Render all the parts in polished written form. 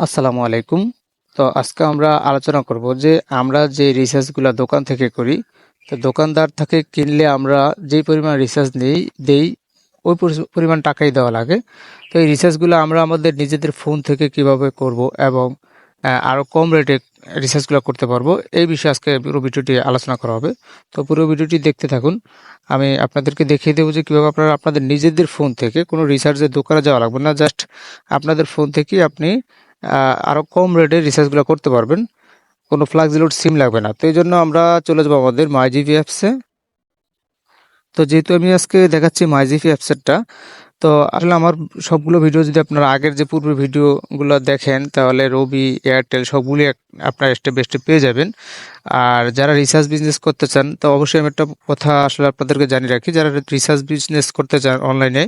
আসসালামু আলাইকুম। তো আজকে আমরা আলোচনা করব যে আমরা যে রিসার্চগুলো দোকান থেকে করি, তো দোকানদার থেকে কিনলে আমরা যেই পরিমাণ রিসার্চ দেই ওই পরিমাণ টাকাই দেওয়া লাগে। তো এই রিসার্চগুলো আমরা আমাদের নিজেদের ফোন থেকে কিভাবে করব এবং আরও কম রেটে রিসার্চগুলো করতে পারবো, এই বিষয়ে আজকে পুরো ভিডিওটি আলোচনা করা হবে। তো পুরো ভিডিওটি দেখতে থাকুন। আমি আপনাদেরকে দেখিয়ে দেবো যে কীভাবে আপনারা আপনাদের নিজেদের ফোন থেকে কোনো রিসার্চের দোকানে যাওয়া লাগবে না, জাস্ট আপনাদের ফোন থেকেই আপনি আরও কম রেটে রিচার্জগুলো করতে পারবেন। কোনো ফ্লাক্সিলোড সিম লাগবে না। তো এই জন্য আমরা চলে যাবো আমাদের মাইজিপি অ্যাপসে। তো যেহেতু আমি আজকে দেখাচ্ছি মাইজিপি অ্যাপসেরটা, তো আসলে আমার সবগুলো ভিডিও যদি আপনারা আগের যে পূর্বের ভিডিওগুলো দেখেন তাহলে রবি, এয়ারটেল সবগুলি আপনারা স্টেপ বাই স্টেপ পেয়ে যাবেন। আর যারা রিসার্চ বিজনেস করতে চান, তো অবশ্যই আমি একটা কথা আসলে আপনাদেরকে জানিয়ে রাখি, যারা রিসার্চ বিজনেস করতে চান অনলাইনে,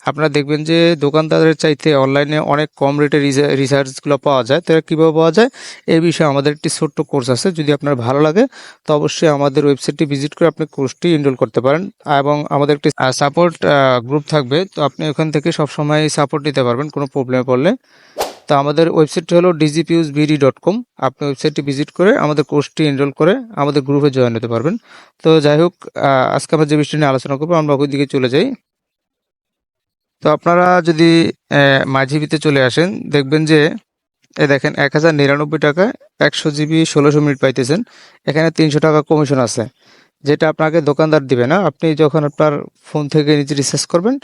আপনারা দেখবেন যে দোকানদারের চাইতে অনলাইনে অনেক কম রেটে রিসার্চগুলো পাওয়া যায়। তো কীভাবে পাওয়া যায় এই বিষয়ে আমাদের একটি ছোট্ট কোর্স আছে, যদি আপনার ভালো লাগে তো অবশ্যই আমাদের ওয়েবসাইটটি ভিজিট করে আপনি কোর্সটি এনরোল করতে পারেন। এবং আমাদের একটি সাপোর্ট গ্রুপ থাকবে, তো আপনি ওখান থেকে সবসময় সাপোর্ট নিতে পারবেন কোনো প্রবলেমে পড়লে। তো আমাদের ওয়েবসাইটটি হলো dgpusbd.com। আপনি ওয়েবসাইটটি ভিজিট করে আমাদের কোর্সটি এনরোল করে আমাদের গ্রুপে জয়েন হতে পারবেন। তো যাই হোক, আজকে আমরা যে বিষয়টি নিয়ে আলোচনা করবো, আমরা ওই দিকে চলে যাই। তো আপনারা যদি মাইজিপিতে চলে আসেন, দেখবেন যে দেখেন 1099 টাকায় 100 জিবি 1600 মিনিট পাইতেছেন। এখানে 300 টাকা কমিশন আছে, যেটা আপনাকে দোকানদার দিবে না। আপনি যখন আপনার ফোন থেকে নিজে রিচার্জ করবেন,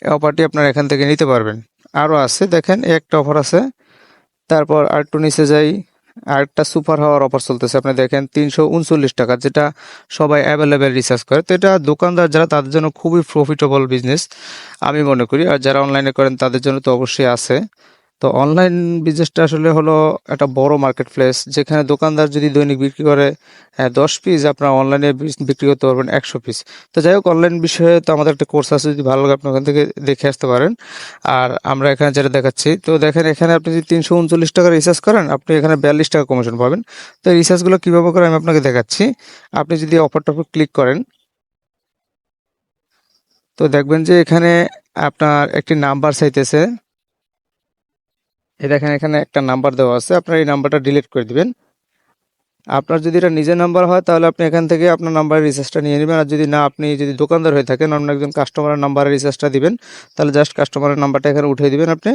এই অফারটি আপনার এখান থেকে নিতে পারবেন। আরও আছে, দেখেন একটা অফার আছে। তারপর আরেকটু নিচে যাই, আরেকটা সুপার হাওয়ার অফার চলতেছে। আপনি দেখেন 339 টাকা, যেটা সবাই অ্যাভেলেবেল রিচার্জ করে। তো এটা দোকানদার যারা, তাদের জন্য খুবই প্রফিটেবল বিজনেস আমি মনে করি। আর যারা অনলাইনে করেন তাদের জন্য তো অবশ্যই আছে। তো অনলাইন বিজনেসটা আসলে হলো একটা বড় মার্কেট প্লেস, যেখানে দোকানদার যদি দৈনিক বিক্রি করে 10 পিস, আপনার অনলাইনে বিক্রি করতে পারবেন 100 পিস। তো যাই হোক, অনলাইন বিষয়ে তো আমাদের একটা কোর্স আছে, যদি ভালো লাগে আপনি ওখান থেকে দেখে আসতে পারেন। আর আমরা এখানে যেটা দেখাচ্ছি, তো দেখেন এখানে আপনি যদি 339 টাকা রিচার্জ করেন, আপনি এখানে 42 টাকা কমিশন পাবেন। তো এই রিচার্জগুলো কীভাবে করে আমি আপনাকে দেখাচ্ছি। আপনি যদি অফারটার উপর ক্লিক করেন, তো দেখবেন যে এখানে আপনার একটি নাম্বার চাইতেছে। এই দেখেন এখানে একটা নাম্বার দেওয়া আছে, আপনার এই নাম্বারটা ডিলিট করে দিবেন। আপনার যদি এটা নিজের নাম্বার হয় তাহলে আপনি এখান থেকে আপনার নাম্বারের রিচার্জটা নিয়ে নেবেন। আর যদি না, আপনি যদি দোকানদার হয়ে থাকেন, অন্য একজন কাস্টমারের নাম্বারের রিচার্জটা দিবেন, তাহলে জাস্ট কাস্টমারের নাম্বারটা এখানে উঠিয়ে দিবেন। আপনি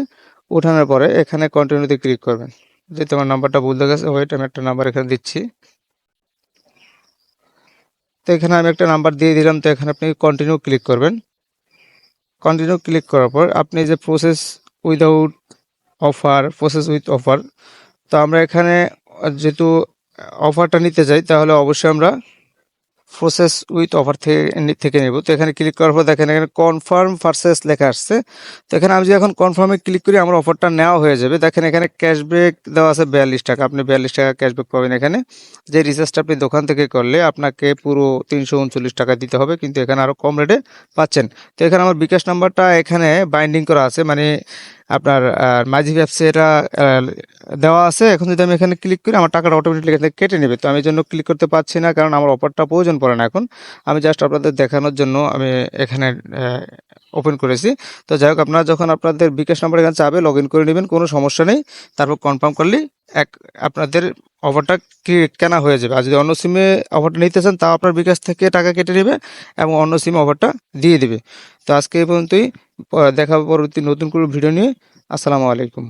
উঠানোর পরে এখানে কন্টিনিউতে ক্লিক করবেন। যেহেতু আমার নাম্বারটা ভুল গেছে, ওয়েট, আমি একটা নাম্বার এখানে দিচ্ছি। তো এখানে আমি একটা নাম্বার দিয়ে দিলাম। তো এখানে আপনি কন্টিনিউ ক্লিক করবেন। কন্টিনিউ ক্লিক করার পর আপনি যে process without offer, process with offer, তো আমরা এখানে যেহেতু অফারটা নিতে চাই, তাহলে অবশ্যই আমরা প্রসেস উইথ অফার থেকে নেব। তো এখানে ক্লিক করার পর দেখেন এখানে কনফার্ম পারচেজ লেখা আসছে। তো এখানে আমি যদি এখন কনফার্মে ক্লিক করি, আমার অফারটা নেওয়া হয়ে যাবে। দেখেন এখানে ক্যাশব্যাক দেওয়া আছে 42 টাকা, আপনি 42 টাকা ক্যাশব্যাক পাবেন এখানে। যে রিচার্জটা আপনি দোকান থেকে করলে আপনাকে পুরো 339 টাকা দিতে হবে, কিন্তু এখানে আরও কম রেটে পাচ্ছেন। তো এখানে আমার বিকাশ নাম্বারটা এখানে বাইন্ডিং করা আছে, মানে আপনার মাইজিপি অ্যাপসে এটা দেওয়া আছে। এখন যদি আমি এখানে ক্লিক করি, আমার টাকাটা অটোমেটিকলি এখান থেকে কেটে নেবে। তো আমি জন্য ক্লিক করতে পারছি না, কারণ আমার অফারটা প্রয়োজন পড়ে না এখন। আমি জাস্ট আপনাদের দেখানোর জন্য আমি এখানে ওপেন করেছি। তো যাই হোক, আপনারা যখন আপনাদের বিকাশ নাম্বার এখানে চাবে, লগ ইন করে নেবেন, কোনো সমস্যা নেই। তারপর কনফার্ম করলেই আপনাদের অফারটা কেনা হয়ে যাবে। আর যদি অন্য সিমে অফারটা নিতে চান, তাও আপনার বিকাশ থেকে টাকা কেটে নেবে এবং অন্য সিমে অফারটা দিয়ে দেবে। তো আজকে এই পর্যন্তই, দেখা হবে পরবর্তী নতুন কোনো ভিডিও নিয়ে। আসসালামু আলাইকুম।